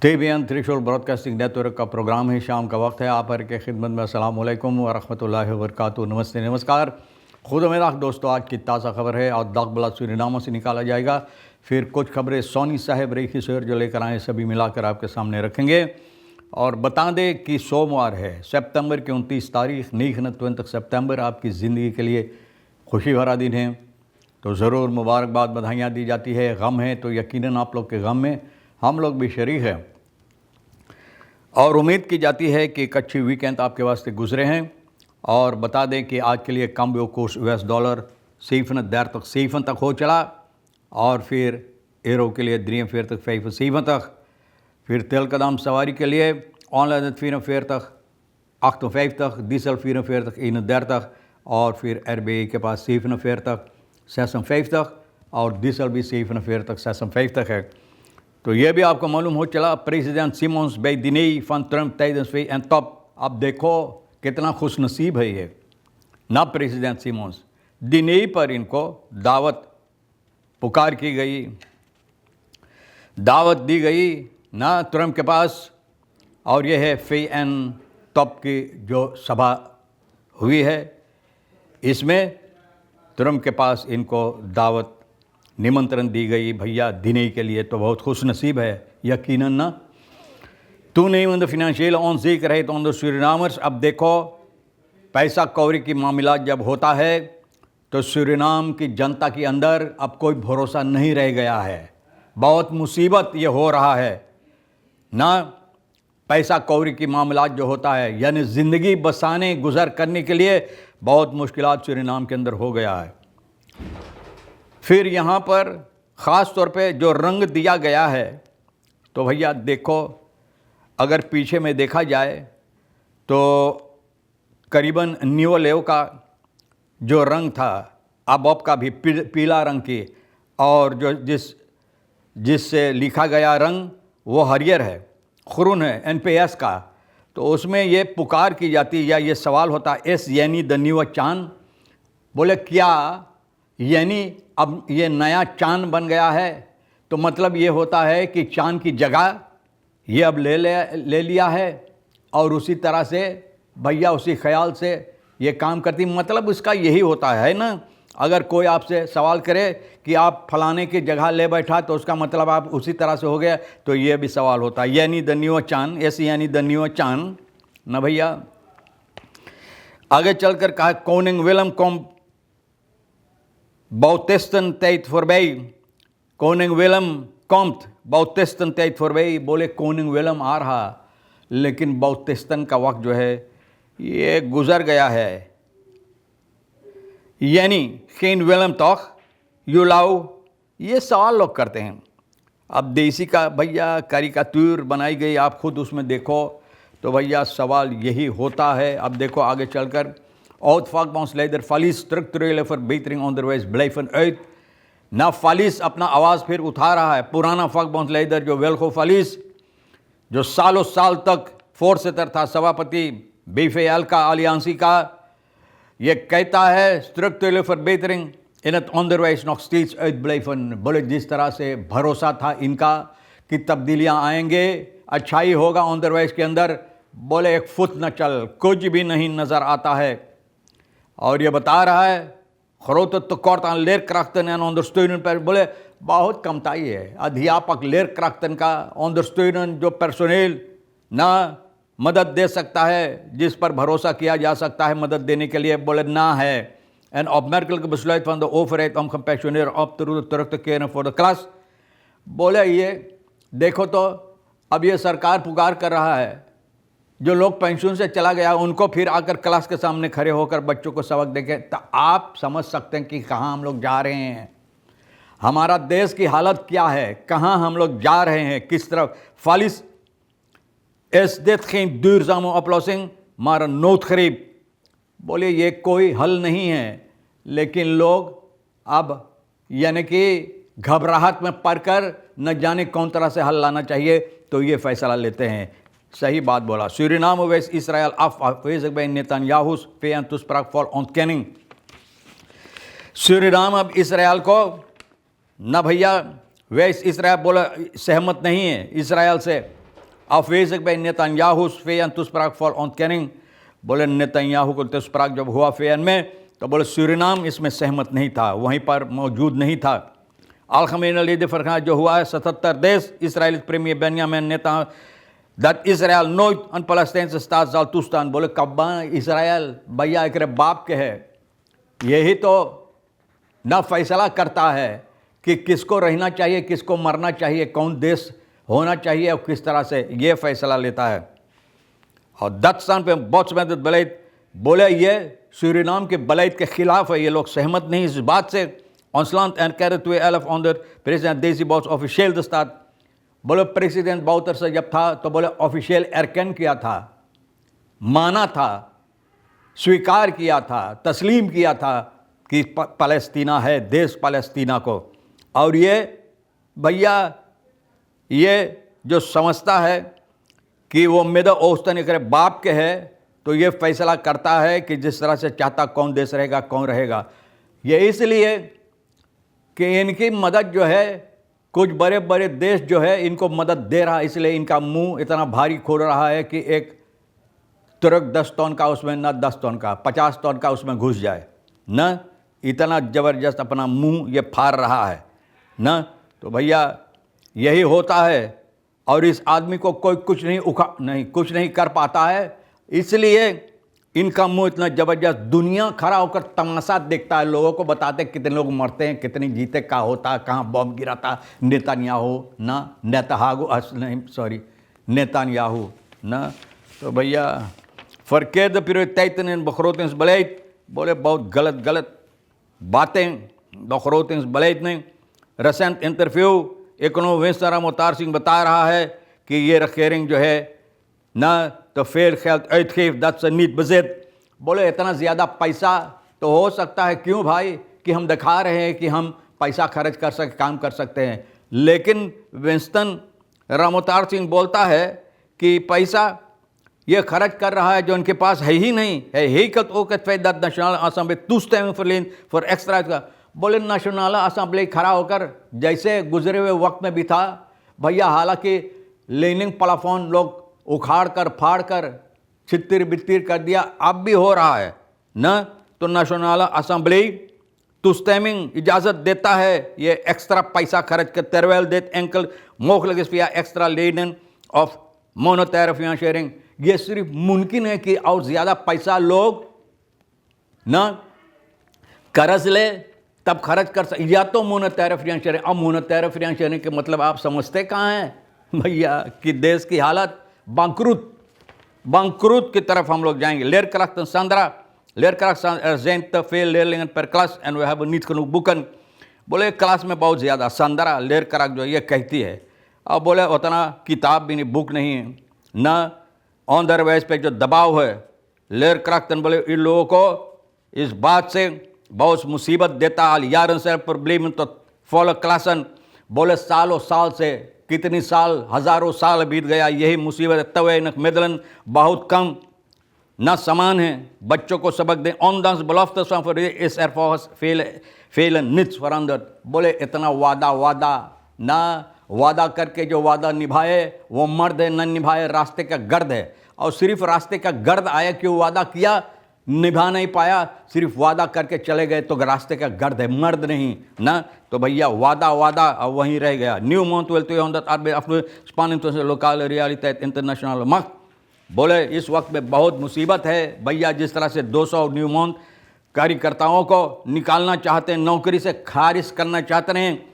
TBN threshold broadcasting network का programme है। शाम का वक्त है। आप हर के खिदमत में अस्सलाम वालेकुम व रहमतुल्लाहि व बरकातुहू। नमस्ते नमस्कार। खुदा दोस्तों, आज की ताज़ा खबर है और दागबला सूरीनामा से निकाला जाएगा। फिर कुछ खबरें सोनी साहब रेखी शेर जो लेकर आए सभी मिलाकर आपके सामने रखेंगे। और बता दें कि सोमवार है, सितंबर की 29 तारीख, 29 सितंबर आपकी ज़िंदगी के लिए खुशी भरा दिन है। तो ज़रूर मुबारकबाद, बधाइयाँ दी जाती है। गम है तो यकीनन आप लोग के गम में हम लोग भी शरीक हैं और उम्मीद की जाती है कि एक अच्छी वीकेंड आपके वास्ते गुजरे हैं। और बता दें कि आज के लिए कम कोर्स US डॉलर सीफन तक हो चला और फिर एरो के लिए 43.75 फिर तेल कदम सवारी के लिए ऑनलाइन 44.58 डीजल 44.31 और फिर RBI के पास 47.56 और डीजल भी 47.56 है। तो ये भी आपको मालूम हो चला, president Simmons bij diner van Trump tijdens VN top। अब देखो कितना खुश नसीब है ये ना, प्रेसिडेंट सिमोन्स डिने पर इनको दावत पुकार की गई, दावत दी गई ना ट्रम्प के पास। और यह है VN top की जो सभा हुई है, इसमें ट्रम्प के पास इनको दावत निमंत्रण दी गई भैया दिने के लिए। तो बहुत खुश नसीब है यकीनन ना। toenemende financiële onzekerheid onder Surinamers। अब देखो पैसा कौड़ी की मामला जब होता है तो सूरीनाम की जनता के अंदर अब कोई भरोसा नहीं रह गया है। बहुत मुसीबत ये हो रहा है ना। पैसा कौड़ी की मामला जो होता है यानी ज़िंदगी बसाने गुजर करने के लिए बहुत मुश्किलात सूरीनाम के अंदर हो गया है। फिर यहाँ पर ख़ास तौर पे जो रंग दिया गया है, तो भैया देखो अगर पीछे में देखा जाए तो करीबन न्यू लेव का जो रंग था अब का भी पीला रंग की, और जो जिससे लिखा गया रंग वो हरियर है, खुरून है NPS का। तो उसमें ये पुकार की जाती या ये सवाल होता एस यानी द न्यू चांद। बोले क्या यानी अब ये नया चांद बन गया है? तो मतलब ये होता है कि चांद की जगह ये अब ले लिया है और उसी तरह से भैया उसी ख्याल से ये काम करती। मतलब उसका यही होता है ना। अगर कोई आपसे सवाल करे कि आप फलाने की जगह ले बैठा तो उसका मतलब आप उसी तरह से हो गया। तो ये भी सवाल होता है यानी द न्यू चांद, ऐसे यानी द न्यू चांद ना भैया। आगे चलकर कहा कोनिंग विलम कॉम Bautisten tijd voorbij। कोनिंग विलम कॉम्ट बाउटिस्टन tijd voorbij। बोले कोनिंग विलम आ रहा लेकिन बाउटिस्टन का वक्त जो है ये गुज़र गया है। यानी geen विलम toch युलाउ, ये सवाल लोग करते हैं। अब देसी का भैया कैरिकेचर बनाई गई, आप खुद उसमें देखो तो भैया सवाल यही होता है। अब देखो आगे चलकर Oud-vakbondsleider Falies structurele verbetering onderwijs blijven uit। ना फालिस अपना आवाज़ फिर उठा रहा है। पुराना vakbondsleider जो वेल्को फालिस जो सालों साल तक voorzitter था, सभापति BVL का अलियांसी का, ये कहता है structurele verbetering in het onderwijs nog steeds uitblijven। बोले जिस तरह से भरोसा था इनका कि तब्दीलियाँ आएंगे, अच्छाई होगा onderwijs के अंदर, बोले एक फुट न चल, कुछ भी नहीं नज़र आता है। और ये बता रहा है grote tekort aan leerkrachten en ondersteunend per। बोले बहुत कमताई है अध्यापक leerkrachten का, ondersteunend जो पर्सोनेल ना मदद दे सकता है, जिस पर भरोसा किया जा सकता है मदद देने के लिए, बोले ना है। En opmerkelijke besluit van de overheid om gepensioneerden op te roepen terug te keren voor de klas। बोले ये देखो तो अब ये सरकार पुकार कर रहा है जो लोग पेंशन से चला गया उनको फिर आकर क्लास के सामने खड़े होकर बच्चों को सबक देंगे। तो आप समझ सकते हैं कि कहाँ हम लोग जा रहे हैं, हमारा देश की हालत क्या है, कहाँ हम लोग जा रहे हैं, किस तरफ। Falies is dit geen duurzame oplossing maar een noodgreep। बोले ये कोई हल नहीं है, लेकिन लोग अब यानी कि घबराहट में पड़कर न जाने कौन तरह से हल लाना चाहिए तो ये फैसला लेते हैं। सही बात बोला। Suriname wijst Israël af afwezig bij Netanyahu's VN-toespraak vol ontkenning। Suriname अब इसराइल को न भैया वे इसराइल बोला सहमत नहीं है इसराइल से Afwezig bij Netanyahu's VN-toespraak voor ontkenning. बोले नेतन्याहू को toespraak जब हुआ VN में तो बोले सूरीनाम इसमें सहमत नहीं था, वहीं पर मौजूद नहीं था। अल-खमीनी लीड फरखान जो हुआ है 77 देश Israël premier Benjamin Netanyahu dat Israël nooit een Palestijnse staat zal toestaan। बोले कब इसराइल भैया एक बाप के है, यही तो ना फैसला करता है कि किसको रहना चाहिए, किसको मरना चाहिए, कौन देश होना चाहिए और किस तरह से ये फैसला लेता है। और दत्स्तान पे बोट्समैन बलैद बोले ये सूरीनाम के बलैद के खिलाफ है, ये लोग सहमत नहीं इस बात से। Ons en kerk 2011 onder president Desi Bouterse officieel de staat। बोले प्रेसिडेंट बाउतर्स जब था तो बोले ऑफिशियल एरकन किया था, माना था, स्वीकार किया था, तस्लीम किया था कि पैलेस्टीना है, देश पैलेस्टीना को। और ये भैया ये जो समझता है कि वो मिडल ओस्टर्न एक बाप के है तो ये फैसला करता है कि जिस तरह से चाहता कौन देश रहेगा कौन रहेगा। ये इसलिए कि इनकी मदद जो है कुछ बड़े बड़े देश जो है इनको मदद दे रहा है, इसलिए इनका मुंह इतना भारी खोल रहा है कि एक तुरक 10 टन का उसमें न 10 टन का 50 टन का उसमें घुस जाए न, इतना ज़बरदस्त अपना मुंह ये फाड़ रहा है न। तो भैया यही होता है और इस आदमी को कोई कुछ नहीं कर पाता है, इसलिए इनका मुंह इतना ज़बरदस्त, दुनिया खड़ा होकर तमाशा देखता है, लोगों को बताते कितने लोग मरते हैं, कितने जीते, क्या होता है, कहाँ बम गिरा था, नेतन्याहू ना। तो भैया verkeerde prioriteiten in begrotingsbeleid, बोले बहुत गलत बातें begrotingsbeleid में। Recent interview economist Winston Ramotar Singh बता रहा है कि ये regering जो है ना तो veel geld uitgeeft dat ze niet bezit। बोले इतना ज़्यादा पैसा तो हो सकता है, क्यों भाई, कि हम दिखा रहे हैं कि हम पैसा खर्च कर सकते, काम कर सकते हैं, लेकिन विंस्टन रामोतार सिंह बोलता है कि पैसा ये खर्च कर रहा है जो उनके पास है ही नहीं है। ही कत ओ के फेद दैट नेशनल असेंबली टूस्टेम फॉर एक्स्ट्रा का। बोले नेशनल असेंबली खड़ा होकर जैसे गुजरे हुए वक्त में भी था भैया, हालांकि लेनिंग प्लेटफॉर्म लोग उखाड़ कर फाड़ कर छित्तिर बित्तिर कर दिया, अब भी हो रहा है न। तो नेशनल असेंबली टूस्टेमिंग इजाज़त देता है ये एक्स्ट्रा पैसा खर्च कर terwijl dit enkel mogelijk is via extra lenen of monetaire financiering। ये सिर्फ मुमकिन है कि और ज़्यादा पैसा लोग न कर्ज ले तब खर्च कर सकते, या तो मोनेटायर फाइनेंशियरिंग। अब मोनेटायर फाइनेंशियरिंग के मतलब आप समझते कहाँ हैं भैया कि देश की हालत बांकरूट की तरफ हम लोग जाएंगे। leerkrachten Sandra, leerkrachten er zijn te veel leerlingen per klas en we hebben niet genoeg boeken। बोले क्लास में बहुत ज़्यादा, संदरा लेरक्राफ्ट जो ये कहती है, अब बोले उतना किताब भी नहीं, बुक नहीं है न। ऑन दरवेज पे जो दबाव है लेरक्राफ्टन बोले इन लोगों को इस बात से बहुत मुसीबत देता है। यारन से प्रॉब्लम तो फॉलो क्लासन, बोले सालों साल से कितनी साल, हज़ारों साल बीत गया, यही मुसीबत तवे न मिदलन बहुत कम न समान है। बच्चों को सबक दें ऑनदांस बलफ्त इस एयरफोर्स फेल निच फरंदर। बोले इतना वादा ना, वादा करके जो वादा निभाए वो मर्द है, न निभाए रास्ते का गर्द है। और सिर्फ रास्ते का गर्द आया कि वो वादा किया निभा नहीं पाया, सिर्फ वादा करके चले गए तो रास्ते का गर्द है, मर्द नहीं ना। तो भैया वादा और वहीं रह गया। New month well 200 spanning local reality international मक। बोले इस वक्त में बहुत मुसीबत है भैया, जिस तरह से 200 न्यू मंथ कार्यकर्ताओं को निकालना चाहते हैं, नौकरी से खारिज करना चाहते हैं।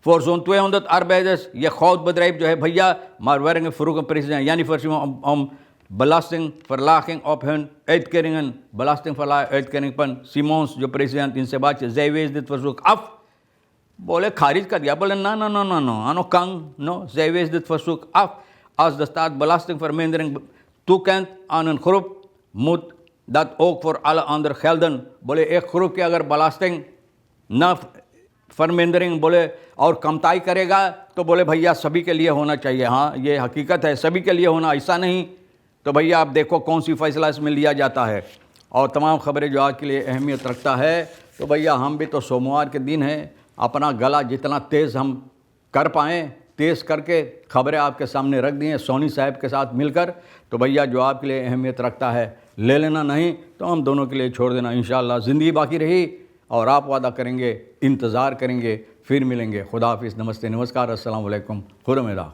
voor zo'n 200 arbeiders, je goudbedrijf जो है भैया, maar werken vroeger president Jannie Versimo om belastingverlaging op hun uitkeringen, belastingverlaging uitkering van Simons जो president इनसे बात, zij wees dit verzoek af। बोले खारिज कर दिया, बोले ना ano kang no, zij wees dit verzoek af। als de staat belastingvermindering toekent aan een groep, moet dat ook voor alle anderen gelden। बोले एक ग्रुप की अगर belasting न फर्मेंदरिंग बोले और कमताई करेगा तो बोले भैया सभी के लिए होना चाहिए। हाँ ये हकीकत है, सभी के लिए होना, ऐसा नहीं। तो भैया आप देखो कौन सी फैसला इसमें लिया जाता है। और तमाम खबरें जो आज के लिए अहमियत रखता है। तो भैया हम भी तो सोमवार के दिन है, अपना गला जितना तेज़ हम कर पाएँ टेस्ट करके खबरें आपके सामने रख दी हैं सोनी साहब के साथ मिलकर। तो भैया जो आपके लिए अहमियत रखता है ले लेना, नहीं तो हम दोनों के लिए छोड़ देना। इंशाअल्लाह ज़िंदगी बाकी रही और आप वादा करेंगे, इंतज़ार करेंगे, फिर मिलेंगे। खुदा हाफिज़, नमस्ते, नमस्कार, अस्सलाम वालेकुम, खुदा मेरा।